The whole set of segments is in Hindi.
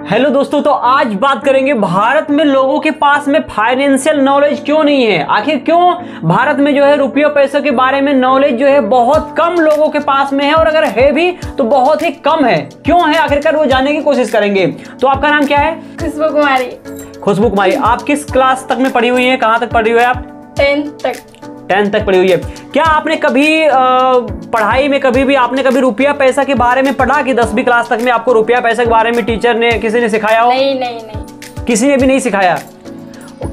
हेलो दोस्तों, तो आज बात करेंगे भारत में लोगों के पास में फाइनेंशियल नॉलेज क्यों नहीं है। आखिर क्यों भारत में जो है रुपयों पैसों के बारे में नॉलेज जो है बहुत कम लोगों के पास में है, और अगर है भी तो बहुत ही कम है। क्यों है आखिरकार वो जानने की कोशिश करेंगे। तो आपका नाम क्या है? खुशबू कुमारी। खुशबू कुमारी, आप किस क्लास तक में पढ़ी हुई है? कहाँ तक पढ़ी हुई है आप? 10th तक पढ़ी हुई है। क्या आपने कभी पढ़ाई में कभी रुपया पैसा के बारे में पढ़ा कि 10वीं क्लास तक में आपको रुपया पैसा के बारे में टीचर ने किसी ने सिखाया हो? नहीं। किसी ने भी नहीं सिखाया।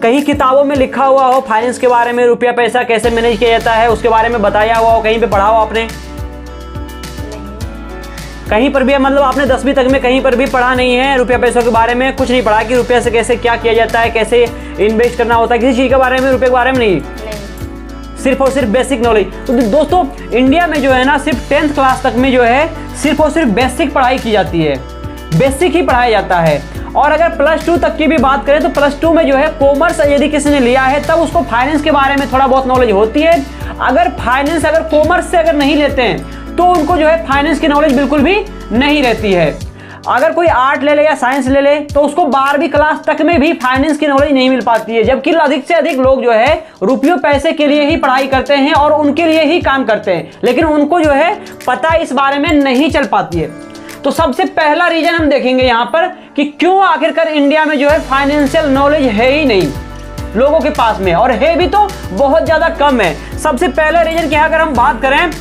कहीं किताबों में लिखा हुआ हो फाइनेंस के बारे में, रुपया पैसा कैसे मैनेज किया जाता है उसके बारे में बताया हुआ हो, कहीं पे पढ़ा हो आपने? कहीं पर भी, मतलब आपने 10वीं तक में कहीं पर भी पढ़ा नहीं है रुपया पैसों के बारे में? कुछ नहीं पढ़ा कि रुपया से कैसे क्या किया जाता है, कैसे इन्वेस्ट करना होता है, किसी चीज के बारे में, रुपये के बारे में नहीं। सिर्फ और सिर्फ बेसिक नॉलेज। तो दोस्तों, इंडिया में जो है ना सिर्फ 10th क्लास तक में जो है सिर्फ और सिर्फ बेसिक पढ़ाई की जाती है, बेसिक ही पढ़ाया जाता है। और अगर +2 तक की भी बात करें तो +2 में जो है कॉमर्स यदि किसी ने लिया है तब उसको फाइनेंस के बारे में थोड़ा बहुत नॉलेज होती है। अगर कॉमर्स से अगर नहीं लेते हैं तो उनको जो है फाइनेंस की नॉलेज बिल्कुल भी नहीं रहती है। अगर कोई आर्ट ले ले या साइंस ले ले तो उसको 12वीं क्लास तक में भी फाइनेंस की नॉलेज नहीं मिल पाती है। जबकि अधिक से अधिक लोग जो है रुपयों पैसे के लिए ही पढ़ाई करते हैं और उनके लिए ही काम करते हैं, लेकिन उनको जो है पता इस बारे में नहीं चल पाती है। तो सबसे पहला रीजन हम देखेंगे यहाँ पर कि क्यों आखिरकार इंडिया में जो है फाइनेंशियल नॉलेज है ही नहीं लोगों के पास में, और है भी तो बहुत ज्यादा कम है। सबसे पहला रीजन क्या, अगर हम बात करें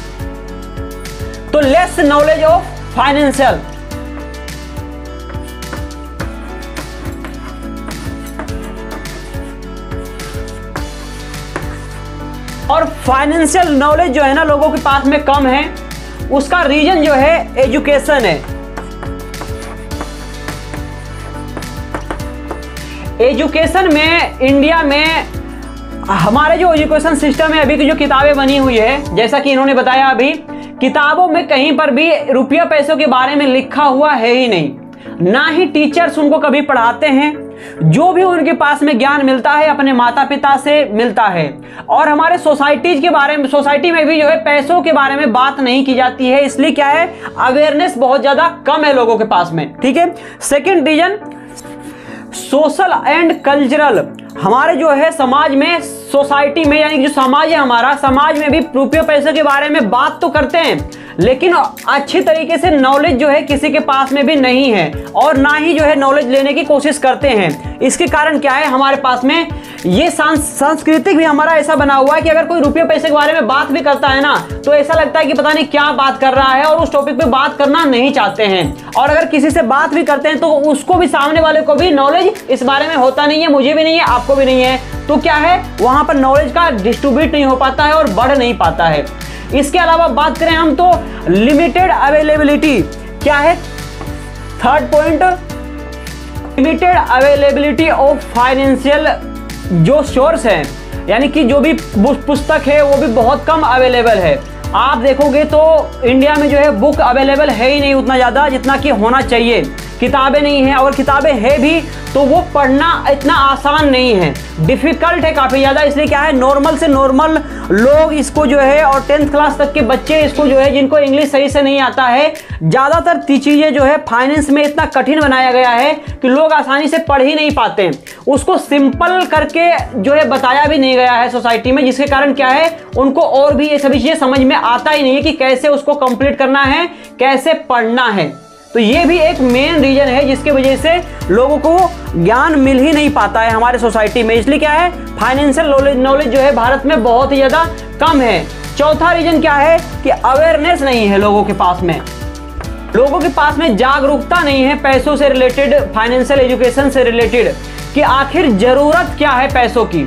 तो लेस नॉलेज ऑफ फाइनेंशियल। और फाइनेंशियल नॉलेज जो है ना लोगों के पास में कम है, उसका रीजन जो है एजुकेशन है। एजुकेशन में इंडिया में हमारे जो एजुकेशन सिस्टम है, अभी की जो किताबें बनी हुई है, जैसा कि इन्होंने बताया, अभी किताबों में कहीं पर भी रुपया पैसों के बारे में लिखा हुआ है ही नहीं। ना ही टीचर्स उनको कभी पढ़ाते हैं। जो भी उनके पास में ज्ञान मिलता है अपने माता पिता से मिलता है। और हमारे सोसाइटीज के बारे में, सोसाइटी में भी जो है पैसों के बारे में बात नहीं की जाती है। इसलिए क्या है, अवेयरनेस बहुत ज्यादा कम है लोगों के पास में। ठीक है। Second reason social and cultural. हमारे जो है समाज में, सोसाइटी में, यानी जो समाज है हमारा, समाज में भी रुपये पैसे के बारे में बात तो करते हैं, लेकिन अच्छी तरीके से नॉलेज जो है किसी के पास में भी नहीं है, और ना ही जो है नॉलेज लेने की कोशिश करते हैं। इसके कारण क्या है, हमारे पास में ये सांस्कृतिक भी हमारा ऐसा बना हुआ है कि अगर कोई रुपये पैसे के बारे में बात भी करता है ना तो ऐसा लगता है कि पता नहीं क्या बात कर रहा है, और उस टॉपिक पे बात करना नहीं चाहते हैं। और अगर किसी से बात भी करते हैं तो उसको भी, सामने वाले को भी नॉलेज इस बारे में होता नहीं है, मुझे भी नहीं है, आपको भी नहीं है। तो क्या है, वहां पर नॉलेज का डिस्ट्रीब्यूट नहीं हो पाता है और बढ़ नहीं पाता है। इसके अलावा बात करें हम तो लिमिटेड अवेलेबिलिटी। क्या है third point? Limited availability of financial जो सोर्स है, यानी कि जो भी पुस्तक है वो भी बहुत कम अवेलेबल है। आप देखोगे तो इंडिया में जो है बुक अवेलेबल है ही नहीं उतना ज़्यादा जितना कि होना चाहिए। किताबें नहीं है, और किताबें है भी तो वो पढ़ना इतना आसान नहीं है, डिफ़िकल्ट है काफ़ी ज़्यादा। इसलिए क्या है, नॉर्मल से नॉर्मल लोग इसको जो है, और 10th क्लास तक के बच्चे इसको जो है, जिनको इंग्लिश सही से नहीं आता है, ज़्यादातर चीज़ें जो है फाइनेंस में इतना कठिन बनाया गया है कि लोग आसानी से पढ़ ही नहीं पाते हैं। उसको सिंपल करके जो है बताया भी नहीं गया है सोसाइटी में, जिसके कारण क्या है, उनको और भी ये सभी चीज़ें समझ में आता ही नहीं है कि कैसे उसको कंप्लीट करना है, कैसे पढ़ना है। तो ये भी एक मेन रीजन है जिसकी वजह से लोगों को ज्ञान मिल ही नहीं पाता है हमारे सोसाइटी में। इसलिए क्या है, फाइनेंशियल नॉलेज जो है भारत में बहुत ही ज़्यादा कम है। चौथा रीजन क्या है कि अवेयरनेस नहीं है लोगों के पास में। लोगों के पास में जागरूकता नहीं है पैसों से रिलेटेड, फाइनेंशियल एजुकेशन से रिलेटेड, कि आखिर ज़रूरत क्या है पैसों की,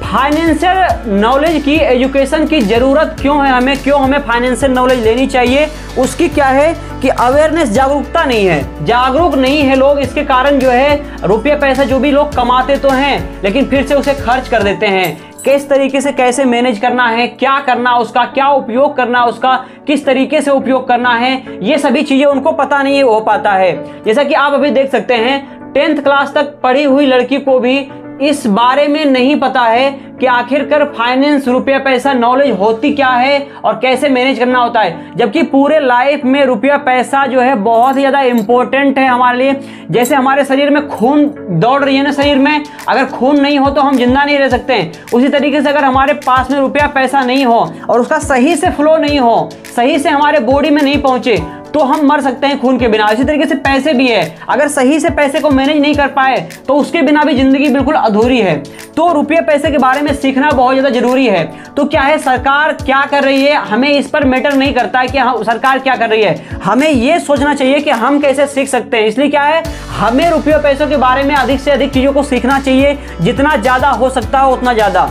फाइनेंशियल नॉलेज की, एजुकेशन की ज़रूरत क्यों है हमें, क्यों हमें फाइनेंशियल नॉलेज लेनी चाहिए, उसकी क्या है कि अवेयरनेस, जागरूकता नहीं है, जागरूक नहीं है लोग। इसके कारण जो है रुपये पैसा जो भी लोग कमाते तो हैं लेकिन फिर से उसे खर्च कर देते हैं। किस तरीके से कैसे मैनेज करना है, क्या करना उसका, क्या उपयोग करना उसका, किस तरीके से उपयोग करना है, ये सभी चीज़ें उनको पता नहीं हो पाता है। जैसा कि आप अभी देख सकते हैं 10th क्लास तक पढ़ी हुई लड़की को भी इस बारे में नहीं पता है कि आखिरकार फाइनेंस, रुपया पैसा नॉलेज होती क्या है और कैसे मैनेज करना होता है। जबकि पूरे लाइफ में रुपया पैसा जो है बहुत ही ज़्यादा इंपॉर्टेंट है हमारे लिए। जैसे हमारे शरीर में खून दौड़ रही है ना, शरीर में अगर खून नहीं हो तो हम जिंदा नहीं रह सकते हैं। उसी तरीके से अगर हमारे पास में रुपया पैसा नहीं हो और उसका सही से फ्लो नहीं हो, सही से हमारे बॉडी में नहीं पहुंचे, तो हम मर सकते हैं खून के बिना। इसी तरीके से पैसे भी है, अगर सही से पैसे को मैनेज नहीं कर पाए तो उसके बिना भी जिंदगी बिल्कुल अधूरी है। तो रुपये पैसे के बारे में सीखना बहुत ज़्यादा जरूरी है। तो क्या है, सरकार क्या कर रही है, हमें इस पर मैटर नहीं करता है कि सरकार क्या कर रही है, हमें यह सोचना चाहिए कि हम कैसे सीख सकते हैं। इसलिए क्या है, हमें रुपये पैसों के बारे में अधिक से अधिक चीज़ों को सीखना चाहिए, जितना ज़्यादा हो सकता हो उतना ज़्यादा।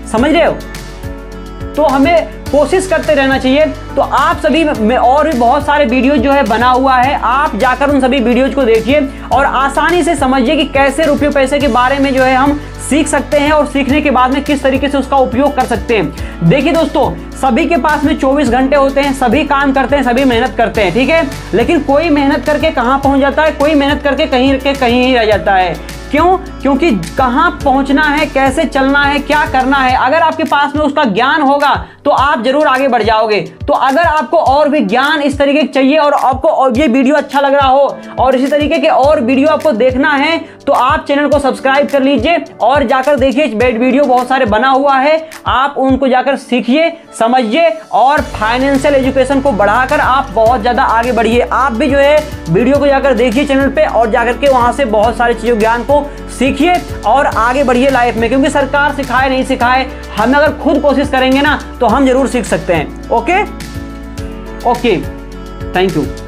समझ रहे हो? तो हमें कोशिश करते रहना चाहिए। तो आप सभी में और भी बहुत सारे वीडियोज जो है बना हुआ है, आप जाकर उन सभी वीडियोज को देखिए और आसानी से समझिए कि कैसे रुपये पैसे के बारे में जो है हम सीख सकते हैं और सीखने के बाद में किस तरीके से उसका उपयोग कर सकते हैं। देखिए दोस्तों, सभी के पास में 24 घंटे होते हैं, सभी काम करते हैं, सभी मेहनत करते हैं, ठीक है। लेकिन कोई मेहनत करके कहाँ पहुँच जाता है, कोई मेहनत करके कहीं के कहीं ही रह जाता है। क्यों? क्योंकि कहाँ पहुंचना है, कैसे चलना है, क्या करना है, अगर आपके पास में उसका ज्ञान होगा तो आप जरूर आगे बढ़ जाओगे। तो अगर आपको और भी ज्ञान इस तरीके के चाहिए और आपको ये वीडियो अच्छा लग रहा हो और इसी तरीके के और वीडियो आपको देखना है तो आप चैनल को सब्सक्राइब कर लीजिए और जाकर देखिए, वीडियो बहुत सारे बना हुआ है, आप उनको जाकर सीखिए, समझिए और फाइनेंशियल एजुकेशन को बढ़ाकर आप बहुत ज़्यादा आगे बढ़िए। आप भी जो है वीडियो को जाकर देखिए चैनल पे और जाकर के वहाँ से बहुत सारी चीज़ों ज्ञान को सीखिए और आगे बढ़िए लाइफ में। क्योंकि सरकार सिखाए नहीं सिखाए, हम अगर खुद कोशिश करेंगे ना तो हम जरूर सीख सकते हैं। Okay, thank you.